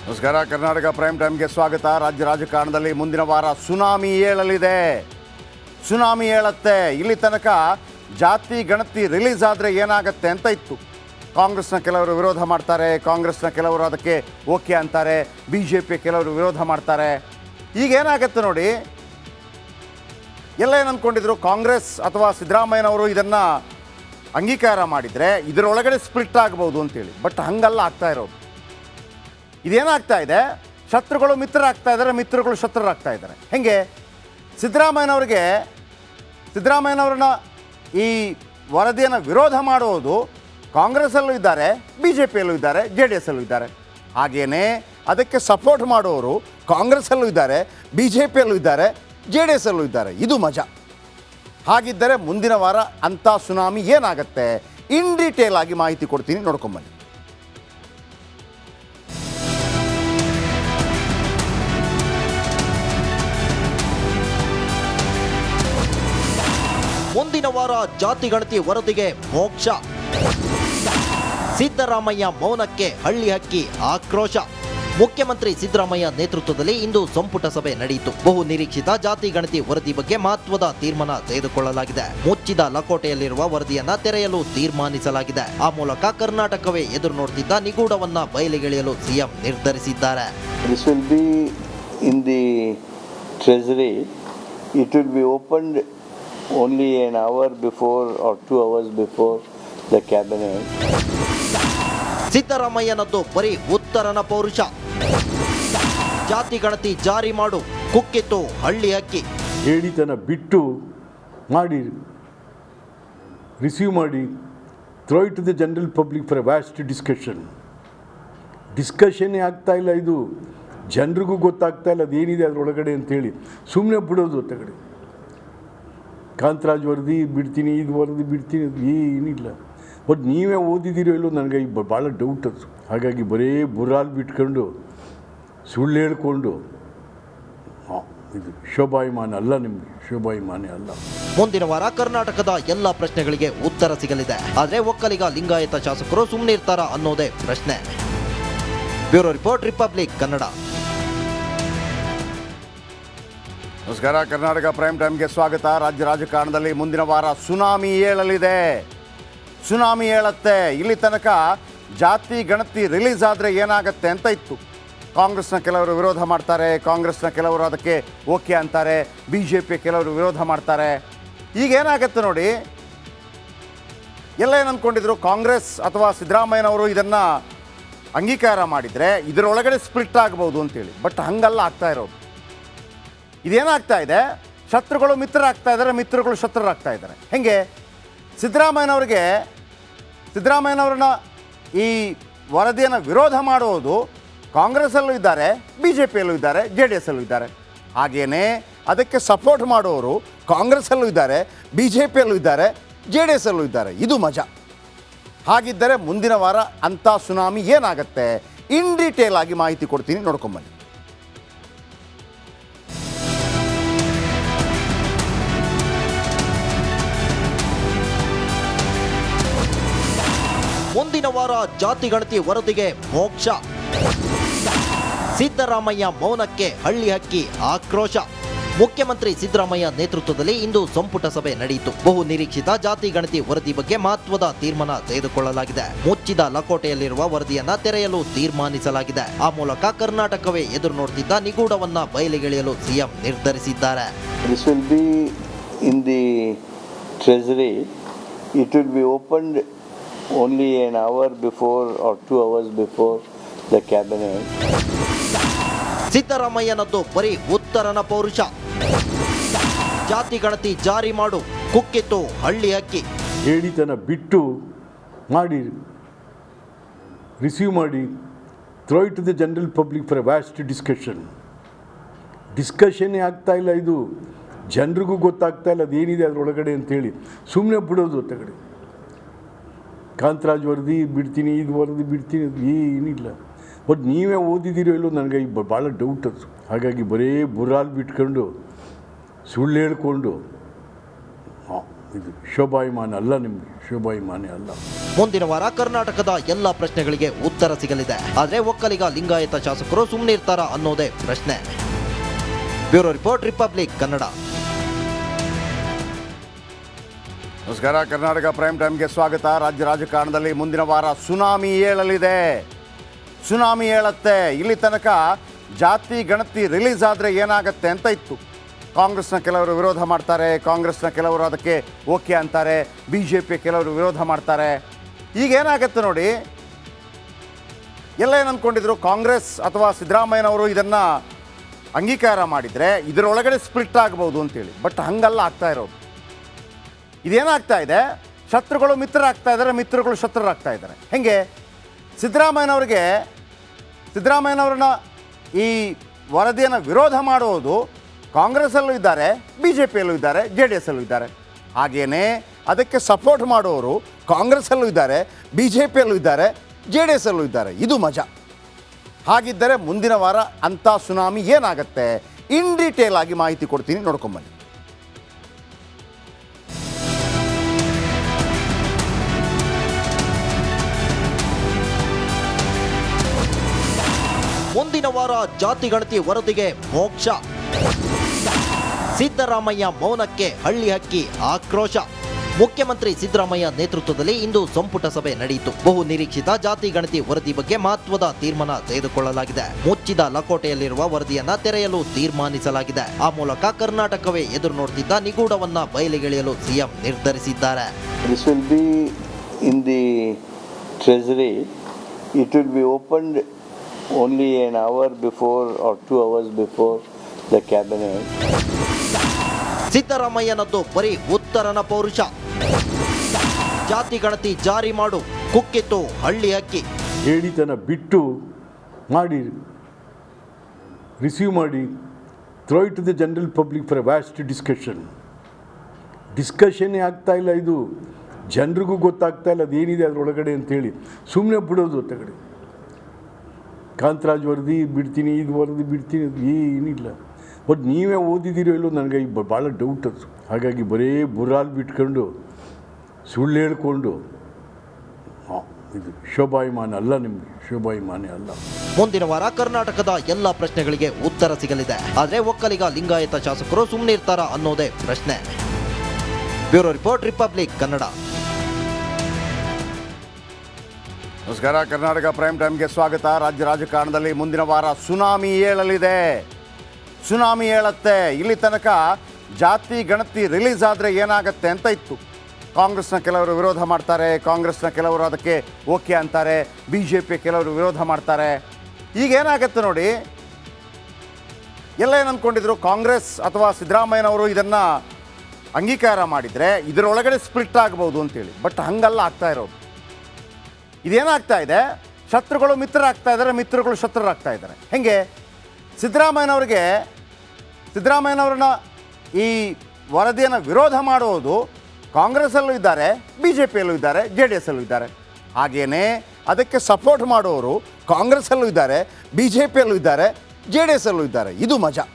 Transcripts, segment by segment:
ನಮಸ್ಕಾರ. ಕರ್ನಾಟಕ ಪ್ರೈಮ್ ಟೈಮ್ಗೆ ಸ್ವಾಗತ. ರಾಜ್ಯ ರಾಜಕಾರಣದಲ್ಲಿ ಮುಂದಿನ ವಾರ ಸುನಾಮಿ ಏಳಲಿದೆ. ಸುನಾಮಿ ಏಳತ್ತೆ. ಇಲ್ಲಿ ತನಕ ಜಾತಿ ಗಣತಿ ರಿಲೀಸ್ ಆದರೆ ಏನಾಗುತ್ತೆ ಅಂತ ಇತ್ತು. ಕಾಂಗ್ರೆಸ್ನ ಕೆಲವರು ವಿರೋಧ ಮಾಡ್ತಾರೆ, ಕಾಂಗ್ರೆಸ್ನ ಕೆಲವರು ಅದಕ್ಕೆ ಓಕೆ ಅಂತಾರೆ, BJP ಕೆಲವರು ವಿರೋಧ ಮಾಡ್ತಾರೆ. ಈಗ ಏನಾಗುತ್ತೆ ನೋಡಿ, ಎಲ್ಲ ಏನು ಅಂದ್ಕೊಂಡಿದ್ರು, ಕಾಂಗ್ರೆಸ್ ಅಥವಾ ಸಿದ್ದರಾಮಯ್ಯನವರು ಇದನ್ನು ಅಂಗೀಕಾರ ಮಾಡಿದರೆ ಇದರೊಳಗಡೆ ಸ್ಪ್ಲಿಟ್ ಆಗ್ಬೋದು ಅಂತೇಳಿ. ಬಟ್ ಹಂಗಲ್ಲ ಆಗ್ತಾ ಇರೋದು. ಇದೇನಾಗ್ತಾ ಇದೆ, ಶತ್ರುಗಳು ಮಿತ್ರರಾಗ್ತಾ ಇದ್ದಾರೆ, ಮಿತ್ರಗಳು ಶತ್ರುರಾಗ್ತಾ ಇದ್ದಾರೆ. ಹೇಗೆ ಸಿದ್ದರಾಮಯ್ಯನವ್ರನ್ನ ಈ ವರದಿಯನ್ನು ವಿರೋಧ ಮಾಡುವುದು ಕಾಂಗ್ರೆಸ್ಸಲ್ಲೂ ಇದ್ದಾರೆ, BJPಯಲ್ಲೂ ಇದ್ದಾರೆ, JDSಲ್ಲೂ ಇದ್ದಾರೆ. ಹಾಗೆಯೇ ಅದಕ್ಕೆ ಸಪೋರ್ಟ್ ಮಾಡುವವರು ಕಾಂಗ್ರೆಸ್ಸಲ್ಲೂ ಇದ್ದಾರೆ, BJPಯಲ್ಲೂ ಇದ್ದಾರೆ, JDSಲ್ಲೂ ಇದ್ದಾರೆ. ಇದು ಮಜಾ. ಹಾಗಿದ್ದರೆ ಮುಂದಿನ ವಾರ ಅಂಥ ಸುನಾಮಿ ಏನಾಗುತ್ತೆ, ಇನ್ ಡೀಟೇಲ್ ಆಗಿ ಮಾಹಿತಿ ಕೊಡ್ತೀನಿ, ನೋಡ್ಕೊಂಬನ್ನಿ. ಮುಂದಿನ ವಾರ ಜಾತಿ ಗಣತಿ ವರದಿಗೆ ಮೋಕ್ಷ. ಸಿದ್ದರಾಮಯ್ಯ ಮೌನಕ್ಕೆ ಹಳ್ಳಿ ಹಕ್ಕಿ ಆಕ್ರೋಶ. ಮುಖ್ಯಮಂತ್ರಿ ಸಿದ್ದರಾಮಯ್ಯ ನೇತೃತ್ವದಲ್ಲಿ ಇಂದು ಸಂಪುಟ ಸಭೆ ನಡೆಯಿತು. ಬಹು ನಿರೀಕ್ಷಿತ ಜಾತಿ ಗಣತಿ ವರದಿ ಬಗ್ಗೆ ಮಹತ್ವದ ತೀರ್ಮಾನ ತೆಗೆದುಕೊಳ್ಳಲಾಗಿದೆ. ಮುಚ್ಚಿದ ಲಕೋಟೆಯಲ್ಲಿರುವ ವರದಿಯನ್ನ ತೆರೆಯಲು ತೀರ್ಮಾನಿಸಲಾಗಿದೆ. ಆ ಮೂಲಕ ಕರ್ನಾಟಕವೇ ಎದುರು ನೋಡುತ್ತಿದ್ದ ನಿಗೂಢವನ್ನ ಬಯಲಿಗೆಳೆಯಲು ಸಿಎಂ ನಿರ್ಧರಿಸಿದ್ದಾರೆ. This will be in the treasury. It will be opened only an hour before or 2 hours before the cabinet. ಸಿದ್ದರಾಮಯ್ಯನದ್ದು ಬರೀ ಉತ್ತರನ ಪೌರುಷ. ಜಾತಿ ಗಣತಿ ಜಾರಿ ಮಾಡು, ಕುಕ್ಕಿತ್ತು ಹಳ್ಳಿ ಹಕ್ಕಿ. ಹೇಳಿತನ ಬಿಟ್ಟು ಮಾಡಿ, ರಿಸೀವ್ ಮಾಡಿ, throw it to the general public for a vast ಡಿಸ್ಕಷನ್ನೇ ಆಗ್ತಾ ಇಲ್ಲ. ಇದು ಜನರಿಗೂ ಗೊತ್ತಾಗ್ತಾ ಇಲ್ಲ ಅದೇನಿದೆ ಅದರೊಳಗಡೆ ಅಂತೇಳಿ ಸುಮ್ಮನೆ ಬಿಡೋದು. ಹೊತ್ತಗಡೆ ಕಾಂತರಾಜ್ ವರದಿ ಬಿಡ್ತೀನಿ, ಇದು ವರದಿ ಬಿಡ್ತೀನಿ, ಅದು ಏನಿಲ್ಲ. ಬಟ್ ನೀವೇ ಓದಿದ್ದೀರೋ ಇಲ್ಲೋ ನನಗೆ ಭಾಳ ಡೌಟ್ ಅದು. ಹಾಗಾಗಿ ಬರೀ ಬುರಾಲ್ ಬಿಟ್ಕೊಂಡು ಸುಳ್ಳು ಹೇಳ್ಕೊಂಡು ಇದು ಶೋಭಾಯಮಾನ ಅಲ್ಲ, ನಿಮಗೆ ಶೋಭಾಯಮಾನ ಅಲ್ಲ. ಮುಂದಿನ ವಾರ ಕರ್ನಾಟಕದ ಎಲ್ಲ ಪ್ರಶ್ನೆಗಳಿಗೆ ಉತ್ತರ ಸಿಗಲಿದೆ. ಆದರೆ ಒಕ್ಕಲಿಗ ಲಿಂಗಾಯತ ಶಾಸಕರು ಸುಮ್ಮನಿರ್ತಾರ ಅನ್ನೋದೇ ಪ್ರಶ್ನೆ. Bureau report, republic Kannada. ನಮಸ್ಕಾರ. ಕರ್ನಾಟಕ ಪ್ರೈಮ್ ಟೈಮ್ಗೆ ಸ್ವಾಗತ. ರಾಜ್ಯ ರಾಜಕಾರಣದಲ್ಲಿ ಮುಂದಿನ ವಾರ ಸುನಾಮಿ ಏಳಲಿದೆ. ಸುನಾಮಿ ಏಳತ್ತೆ. ಇಲ್ಲಿ ತನಕ ಜಾತಿ ಗಣತಿ ರಿಲೀಸ್ ಆದರೆ ಏನಾಗುತ್ತೆ ಅಂತ ಇತ್ತು. ಕಾಂಗ್ರೆಸ್ನ ಕೆಲವರು ವಿರೋಧ ಮಾಡ್ತಾರೆ, ಕಾಂಗ್ರೆಸ್ನ ಕೆಲವರು ಅದಕ್ಕೆ ಓಕೆ ಅಂತಾರೆ, BJP ಕೆಲವರು ವಿರೋಧ ಮಾಡ್ತಾರೆ. ಈಗ ಏನಾಗುತ್ತೆ ನೋಡಿ, ಎಲ್ಲ ಏನು ಅಂದ್ಕೊಂಡಿದ್ರು, ಕಾಂಗ್ರೆಸ್ ಅಥವಾ ಸಿದ್ದರಾಮಯ್ಯನವರು ಇದನ್ನು ಅಂಗೀಕಾರ ಮಾಡಿದರೆ ಇದರೊಳಗಡೆ ಸ್ಪ್ಲಿಟ್ ಆಗ್ಬೋದು ಅಂತೇಳಿ. ಬಟ್ ಹಂಗಲ್ಲ ಆಗ್ತಾ ಇರೋದು. ಇದೇನಾಗ್ತಾ ಇದೆ, ಶತ್ರುಗಳು ಮಿತ್ರರಾಗ್ತಾ ಇದ್ದಾರೆ, ಮಿತ್ರಗಳು ಶತ್ರುರಾಗ್ತಾ ಇದ್ದಾರೆ. ಹೇಗೆ ಸಿದ್ದರಾಮಯ್ಯನವ್ರನ್ನ ಈ ವರದಿಯನ್ನು ವಿರೋಧ ಮಾಡುವುದು ಕಾಂಗ್ರೆಸ್ಸಲ್ಲೂ ಇದ್ದಾರೆ, BJPಯಲ್ಲೂ ಇದ್ದಾರೆ, JDSಲ್ಲೂ ಇದ್ದಾರೆ. ಹಾಗೆಯೇ ಅದಕ್ಕೆ ಸಪೋರ್ಟ್ ಮಾಡುವವರು ಕಾಂಗ್ರೆಸ್ಸಲ್ಲೂ ಇದ್ದಾರೆ, BJPಯಲ್ಲೂ ಇದ್ದಾರೆ, JDSಲ್ಲೂ ಇದ್ದಾರೆ. ಇದು ಮಜಾ. ಹಾಗಿದ್ದರೆ ಮುಂದಿನ ವಾರ ಅಂಥ ಸುನಾಮಿ ಏನಾಗುತ್ತೆ, ಇನ್ ಡೀಟೇಲ್ ಆಗಿ ಮಾಹಿತಿ ಕೊಡ್ತೀನಿ, ನೋಡ್ಕೊಂಬನ್ನಿ. ಮುಂದಿನ ವಾರ ಜಾತಿ ಗಣತಿ ವರದಿಗೆ ಮೋಕ್ಷ. ಸಿದ್ದರಾಮಯ್ಯ ಮೌನಕ್ಕೆ ಹಳ್ಳಿ ಹಕ್ಕಿ ಆಕ್ರೋಶ. ಮುಖ್ಯಮಂತ್ರಿ ಸಿದ್ದರಾಮಯ್ಯ ನೇತೃತ್ವದಲ್ಲಿ ಇಂದು ಸಂಪುಟ ಸಭೆ ನಡೆಯಿತು. ಬಹು ನಿರೀಕ್ಷಿತ ಜಾತಿ ಗಣತಿ ವರದಿ ಬಗ್ಗೆ ಮಹತ್ವದ ತೀರ್ಮಾನ ತೆಗೆದುಕೊಳ್ಳಲಾಗಿದೆ. ಮುಚ್ಚಿದ ಲಕೋಟೆಯಲ್ಲಿರುವ ವರದಿಯನ್ನ ತೆರೆಯಲು ತೀರ್ಮಾನಿಸಲಾಗಿದೆ. ಆ ಮೂಲಕ ಕರ್ನಾಟಕವೇ ಎದುರು ನೋಡುತ್ತಿದ್ದ ನಿಗೂಢವನ್ನ ಬಯಲಿಗೆಳೆಯಲು ಸಿಎಂ ನಿರ್ಧರಿಸಿದ್ದಾರೆ. This will be in the treasury. It will be opened only an hour before or 2 hours before the cabinet. ಸಿದ್ದರಾಮಯ್ಯನದ್ದು ಬರೀ ಉತ್ತರನ ಪೌರುಷ. ಜಾತಿ ಗಣತಿ ಜಾರಿ ಮಾಡು, ಕುಕ್ಕಿತ್ತು ಹಳ್ಳಿ ಹಕ್ಕಿ. ಹೇಳಿತನ ಬಿಟ್ಟು ಮಾಡಿ, ರಿಸೀವ್ ಮಾಡಿ, throw it to the general public for a vast ಡಿಸ್ಕಷನ್ನೇ ಆಗ್ತಾ ಇಲ್ಲ. ಇದು ಜನರಿಗೂ ಗೊತ್ತಾಗ್ತಾ ಇಲ್ಲ ಅದೇನಿದೆ ಅದರೊಳಗಡೆ ಅಂತೇಳಿ ಸುಮ್ಮನೆ ಬಿಡೋದು. ಹೊತ್ತಗಡೆ ಕಾಂತರಾಜ್ ವರದಿ ಬಿಡ್ತೀನಿ, ಇದು ವರದಿ ಬಿಡ್ತೀನಿ, ಅದು ಏನಿಲ್ಲ. ಬಟ್ ನೀವೇ ಓದಿದ್ದೀರೋ ಇಲ್ಲೋ ನನಗೆ ಭಾಳ ಡೌಟ್ ಅದು. ಹಾಗಾಗಿ ಬರೀ ಬುರಾಲ್ ಬಿಟ್ಕೊಂಡು ಸುಳ್ಳು ಹೇಳ್ಕೊಂಡು ಇದು ಶೋಭಾಯಮಾನ ಅಲ್ಲ, ನಿಮಗೆ ಶೋಭಾಯಮಾನ ಅಲ್ಲ. ಮುಂದಿನ ವಾರ ಕರ್ನಾಟಕದ ಎಲ್ಲ ಪ್ರಶ್ನೆಗಳಿಗೆ ಉತ್ತರ ಸಿಗಲಿದೆ. ಆದರೆ ಒಕ್ಕಲಿಗ ಲಿಂಗಾಯತ ಶಾಸಕರು ಸುಮ್ಮನಿರ್ತಾರ ಅನ್ನೋದೇ ಪ್ರಶ್ನೆ. Bureau report, republic Kannada. ನಮಸ್ಕಾರ, ಕರ್ನಾಟಕ ಪ್ರೈಮ್ ಟೈಮ್ಗೆ ಸ್ವಾಗತ. ರಾಜ್ಯ ರಾಜಕಾರಣದಲ್ಲಿ ಮುಂದಿನ ವಾರ ಸುನಾಮಿ ಏಳಲಿದೆ. ಸುನಾಮಿ ಏಳತ್ತೆ. ಇಲ್ಲಿ ತನಕ ಜಾತಿ ಗಣತಿ ರಿಲೀಸ್ ಆದರೆ ಏನಾಗುತ್ತೆ ಅಂತ ಇತ್ತು. ಕಾಂಗ್ರೆಸ್ನ ಕೆಲವರು ವಿರೋಧ ಮಾಡ್ತಾರೆ, ಕಾಂಗ್ರೆಸ್ನ ಕೆಲವರು ಅದಕ್ಕೆ ಓಕೆ ಅಂತಾರೆ, ಬಿ ಜೆ ಪಿ ಕೆಲವರು ವಿರೋಧ ಮಾಡ್ತಾರೆ. ಈಗ ಏನಾಗುತ್ತೆ ನೋಡಿ, ಎಲ್ಲ ಏನು ಅಂದ್ಕೊಂಡಿದ್ರು, ಕಾಂಗ್ರೆಸ್ ಅಥವಾ ಸಿದ್ದರಾಮಯ್ಯನವರು ಇದನ್ನು ಅಂಗೀಕಾರ ಮಾಡಿದರೆ ಇದರೊಳಗಡೆ ಸ್ಪ್ಲಿಟ್ ಆಗ್ಬೋದು ಅಂತೇಳಿ. ಬಟ್ ಹಂಗಲ್ಲ ಆಗ್ತಾ ಇರೋದು. ಇದೇನಾಗ್ತಾ ಇದೆ, ಶತ್ರುಗಳು ಮಿತ್ರರಾಗ್ತಾ ಇದ್ದಾರೆ, ಮಿತ್ರಗಳು ಶತ್ರುರಾಗ್ತಾ ಇದ್ದಾರೆ. ಹೇಗೆ ಸಿದ್ದರಾಮಯ್ಯನವ್ರನ್ನ ಈ ವರದಿಯನ್ನು ವಿರೋಧ ಮಾಡುವುದು ಕಾಂಗ್ರೆಸ್ಸಲ್ಲೂ ಇದ್ದಾರೆ, ಬಿ ಜೆ ಪಿಯಲ್ಲೂ ಇದ್ದಾರೆ, ಜೆ ಡಿ ಎಸ್ಸಲ್ಲೂ ಇದ್ದಾರೆ. ಹಾಗೆಯೇ ಅದಕ್ಕೆ ಸಪೋರ್ಟ್ ಮಾಡುವವರು ಕಾಂಗ್ರೆಸ್ಸಲ್ಲೂ ಇದ್ದಾರೆ, ಬಿ ಜೆ ಪಿಯಲ್ಲೂ ಇದ್ದಾರೆ, ಜೆ ಡಿ ಎಸ್ಸಲ್ಲೂ ಇದ್ದಾರೆ. ಇದು ಮಜಾ. ಹಾಗಿದ್ದರೆ ಮುಂದಿನ ವಾರ ಅಂಥ ಸುನಾಮಿ ಏನಾಗುತ್ತೆ, ಇನ್ ಡೀಟೇಲ್ ಆಗಿ ಮಾಹಿತಿ ಕೊಡ್ತೀನಿ, ನೋಡ್ಕೊಂಬನ್ನಿ. ಮುಂದಿನ ವಾರ ಜಾತಿ ಗಣತಿ ವರದಿಗೆ ಮೋಕ್ಷ. ಸಿದ್ದರಾಮಯ್ಯ ಮೌನಕ್ಕೆ ಹಳ್ಳಿ ಹಕ್ಕಿ ಆಕ್ರೋಶ. ಮುಖ್ಯಮಂತ್ರಿ ಸಿದ್ದರಾಮಯ್ಯ ನೇತೃತ್ವದಲ್ಲಿ ಇಂದು ಸಂಪುಟ ಸಭೆ ನಡೆಯಿತು. ಬಹು ನಿರೀಕ್ಷಿತ ಜಾತಿ ಗಣತಿ ವರದಿ ಬಗ್ಗೆ ಮಹತ್ವದ ತೀರ್ಮಾನ ತೆಗೆದುಕೊಳ್ಳಲಾಗಿದೆ. ಮುಚ್ಚಿದ ಲಕೋಟೆಯಲ್ಲಿರುವ ವರದಿಯನ್ನ ತೆರೆಯಲು ತೀರ್ಮಾನಿಸಲಾಗಿದೆ. ಆ ಮೂಲಕ ಕರ್ನಾಟಕವೇ ಎದುರು ನೋಡುತ್ತಿದ್ದ ನಿಗೂಢವನ್ನ ಬಯಲಿಗೆಳೆಯಲು ಸಿಎಂ ನಿರ್ಧರಿಸಿದ್ದಾರೆ. This will be in the treasury. It will be opened only an hour before or 2 hours before the cabinet. ಸಿದ್ದರಾಮಯ್ಯನದ್ದು ಬರೀ ಉತ್ತರನ ಪೌರುಷ. ಜಾತಿ ಗಣತಿ ಜಾರಿ ಮಾಡು, ಕುಕ್ಕಿತ್ತು ಹಳ್ಳಿ ಹಕ್ಕಿ. ಹೇಳಿತನ ಬಿಟ್ಟು ಮಾಡಿ, ರಿಸೀವ್ ಮಾಡಿ, throw it to the general public for a vast ಡಿಸ್ಕಷನ್ನೇ ಆಗ್ತಾ ಇಲ್ಲ. ಇದು ಜನರಿಗೂ ಗೊತ್ತಾಗ್ತಾ ಇಲ್ಲ ಅದೇನಿದೆ ಅದರೊಳಗಡೆ ಅಂತೇಳಿ ಸುಮ್ಮನೆ ಬಿಡೋದು. ಹೊತ್ತಗಡೆ ಕಾಂತರಾಜ್ ವರದಿ ಬಿಡ್ತೀನಿ, ಇದು ವರದಿ ಬಿಡ್ತೀನಿ, ಅದು ಏನಿಲ್ಲ. ಬಟ್ ನೀವೇ ಓದಿದ್ದೀರೋ ಇಲ್ಲೋ ನನಗೆ ಭಾಳ ಡೌಟ್ ಅದು. ಹಾಗಾಗಿ ಬರೀ ಬುರಾಲ್ ಬಿಟ್ಕೊಂಡು ಸುಳ್ಳು ಹೇಳ್ಕೊಂಡು ಇದು ಶೋಭಾಯಮಾನ ಅಲ್ಲ, ನಿಮಗೆ ಶೋಭಾಯಮಾನ ಅಲ್ಲ. ಮುಂದಿನ ವಾರ ಕರ್ನಾಟಕದ ಎಲ್ಲ ಪ್ರಶ್ನೆಗಳಿಗೆ ಉತ್ತರ ಸಿಗಲಿದೆ. ಆದರೆ ಒಕ್ಕಲಿಗ ಲಿಂಗಾಯತ ಶಾಸಕರು ಸುಮ್ಮನಿರ್ತಾರ ಅನ್ನೋದೇ ಪ್ರಶ್ನೆ. Bureau report, republic Kannada. ನಮಸ್ಕಾರ, ಕರ್ನಾಟಕ ಪ್ರೈಮ್ ಟೈಮ್ಗೆ ಸ್ವಾಗತ. ರಾಜ್ಯ ರಾಜಕಾರಣದಲ್ಲಿ ಮುಂದಿನ ವಾರ ಸುನಾಮಿ ಏಳಲಿದೆ. ಸುನಾಮಿ ಏಳತ್ತೆ. ಇಲ್ಲಿ ತನಕ ಜಾತಿ ಗಣತಿ ರಿಲೀಸ್ ಆದರೆ ಏನಾಗುತ್ತೆ ಅಂತ ಇತ್ತು. ಕಾಂಗ್ರೆಸ್ನ ಕೆಲವರು ವಿರೋಧ ಮಾಡ್ತಾರೆ, ಕಾಂಗ್ರೆಸ್ನ ಕೆಲವರು ಅದಕ್ಕೆ ಓಕೆ ಅಂತಾರೆ, ಬಿ ಜೆ ಪಿ ಕೆಲವರು ವಿರೋಧ ಮಾಡ್ತಾರೆ. ಈಗ ಏನಾಗುತ್ತೆ ನೋಡಿ, ಎಲ್ಲ ಏನು ಅಂದ್ಕೊಂಡಿದ್ರು, ಕಾಂಗ್ರೆಸ್ ಅಥವಾ ಸಿದ್ದರಾಮಯ್ಯನವರು ಇದನ್ನು ಅಂಗೀಕಾರ ಮಾಡಿದರೆ ಇದರೊಳಗಡೆ ಸ್ಪ್ಲಿಟ್ ಆಗ್ಬೋದು ಅಂತೇಳಿ. ಬಟ್ ಹಂಗಲ್ಲ ಆಗ್ತಾ ಇರೋದು. ಇದೇನಾಗ್ತಾ ಇದೆ, ಶತ್ರುಗಳು ಮಿತ್ರರಾಗ್ತಾ ಇದ್ದಾರೆ, ಮಿತ್ರಗಳು ಶತ್ರುರಾಗ್ತಾ ಇದ್ದಾರೆ. ಹೇಗೆ ಸಿದ್ದರಾಮಯ್ಯನವ್ರನ್ನ ಈ ವರದಿಯನ್ನು ವಿರೋಧ ಮಾಡುವುದು ಕಾಂಗ್ರೆಸ್ಸಲ್ಲೂ ಇದ್ದಾರೆ, ಬಿ ಜೆ ಪಿಯಲ್ಲೂ ಇದ್ದಾರೆ, ಜೆ ಡಿ ಎಸ್ಸಲ್ಲೂ ಇದ್ದಾರೆ. ಹಾಗೆಯೇ ಅದಕ್ಕೆ ಸಪೋರ್ಟ್ ಮಾಡುವವರು ಕಾಂಗ್ರೆಸ್ಸಲ್ಲೂ ಇದ್ದಾರೆ, ಬಿ ಜೆ ಪಿಯಲ್ಲೂ ಇದ್ದಾರೆ, ಜೆ ಡಿ ಎಸ್ಸಲ್ಲೂ ಇದ್ದಾರೆ. ಇದು ಮಜಾ.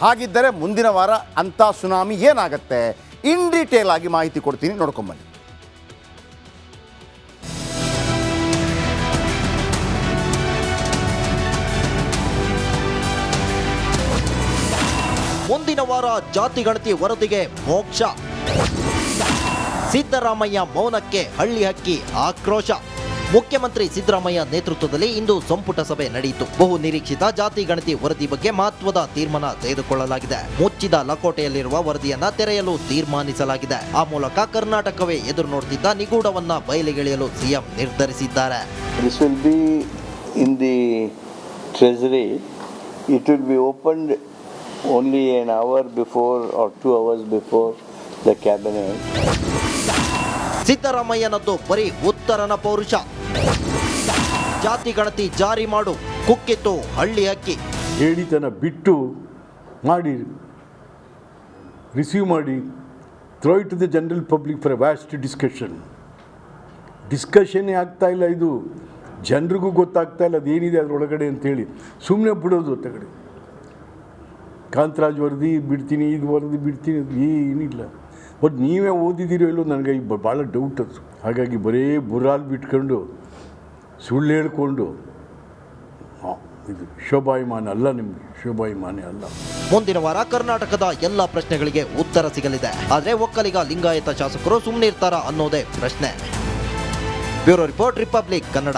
ಹಾಗಿದ್ದರೆ ಮುಂದಿನ ವಾರ ಅಂಥ ಸುನಾಮಿ ಏನಾಗುತ್ತೆ, ಇನ್ ಡೀಟೇಲ್ ಆಗಿ ಮಾಹಿತಿ ಕೊಡ್ತೀನಿ, ನೋಡ್ಕೊಂಬನ್ನಿ. ಮುಂದಿನ ವಾರ ಜಾತಿ ಗಣತಿ ವರದಿಗೆ ಮೋಕ್ಷ. ಸಿದ್ದರಾಮಯ್ಯ ಮೌನಕ್ಕೆ ಹಳ್ಳಿ ಹಕ್ಕಿ ಆಕ್ರೋಶ. ಮುಖ್ಯಮಂತ್ರಿ ಸಿದ್ದರಾಮಯ್ಯ ನೇತೃತ್ವದಲ್ಲಿ ಇಂದು ಸಂಪುಟ ಸಭೆ ನಡೆಯಿತು. ಬಹು ನಿರೀಕ್ಷಿತ ಜಾತಿ ಗಣತಿ ವರದಿ ಬಗ್ಗೆ ಮಹತ್ವದ ತೀರ್ಮಾನ ತೆಗೆದುಕೊಳ್ಳಲಾಗಿದೆ. ಮುಚ್ಚಿದ ಲಕೋಟೆಯಲ್ಲಿರುವ ವರದಿಯನ್ನ ತೆರೆಯಲು ತೀರ್ಮಾನಿಸಲಾಗಿದೆ. ಆ ಮೂಲಕ ಕರ್ನಾಟಕವೇ ಎದುರು ನೋಡುತ್ತಿದ್ದ ನಿಗೂಢವನ್ನ ಬಯಲಿಗೆಳೆಯಲು ಸಿಎಂ ನಿರ್ಧರಿಸಿದ್ದಾರೆ. This will be in the treasury. It will be opened only an hour before or 2 hours before the cabinet. ಸಿದ್ದರಾಮಯ್ಯನದ್ದು ಬರೀ ಉತ್ತರನ ಪೌರುಷ. ಜಾತಿ ಗಣತಿ ಜಾರಿ ಮಾಡು, ಕುಕ್ಕಿತ್ತು ಹಳ್ಳಿ ಹಕ್ಕಿ. ಹೇಳಿತನ ಬಿಟ್ಟು ಮಾಡಿ, ರಿಸೀವ್ ಮಾಡಿ, throw it to the general public for a vast ಡಿಸ್ಕಷನ್ನೇ ಆಗ್ತಾ ಇಲ್ಲ. ಇದು ಜನರಿಗೂ ಗೊತ್ತಾಗ್ತಾ ಇಲ್ಲ ಅದೇನಿದೆ ಅದರೊಳಗಡೆ ಅಂತೇಳಿ ಸುಮ್ಮನೆ ಬಿಡೋದು. ಹೊತ್ತಗಡೆ ಕಾಂತರಾಜ್ ವರದಿ ಬಿಡ್ತೀನಿ, ಇದು ವರದಿ ಬಿಡ್ತೀನಿ, ಅದು ಏನಿಲ್ಲ. ಬಟ್ ನೀವೇ ಓದಿದ್ದೀರೋ ಇಲ್ಲೋ ನನಗೆ ಭಾಳ ಡೌಟ್ ಅದು. ಹಾಗಾಗಿ ಬರೀ ಬುರಾಲ್ ಬಿಟ್ಕೊಂಡು ಸುಳ್ಳು ಹೇಳ್ಕೊಂಡು ಇದು ಶೋಭಾಯಮಾನ ಅಲ್ಲ, ನಿಮಗೆ ಶೋಭಾಯಮಾನ ಅಲ್ಲ. ಮುಂದಿನ ವಾರ ಕರ್ನಾಟಕದ ಎಲ್ಲ ಪ್ರಶ್ನೆಗಳಿಗೆ ಉತ್ತರ ಸಿಗಲಿದೆ. ಆದರೆ ಒಕ್ಕಲಿಗ ಲಿಂಗಾಯತ ಶಾಸಕರು ಸುಮ್ಮನಿರ್ತಾರಾ ಅನ್ನೋದೇ ಪ್ರಶ್ನೆ. Bureau report, republic Kannada.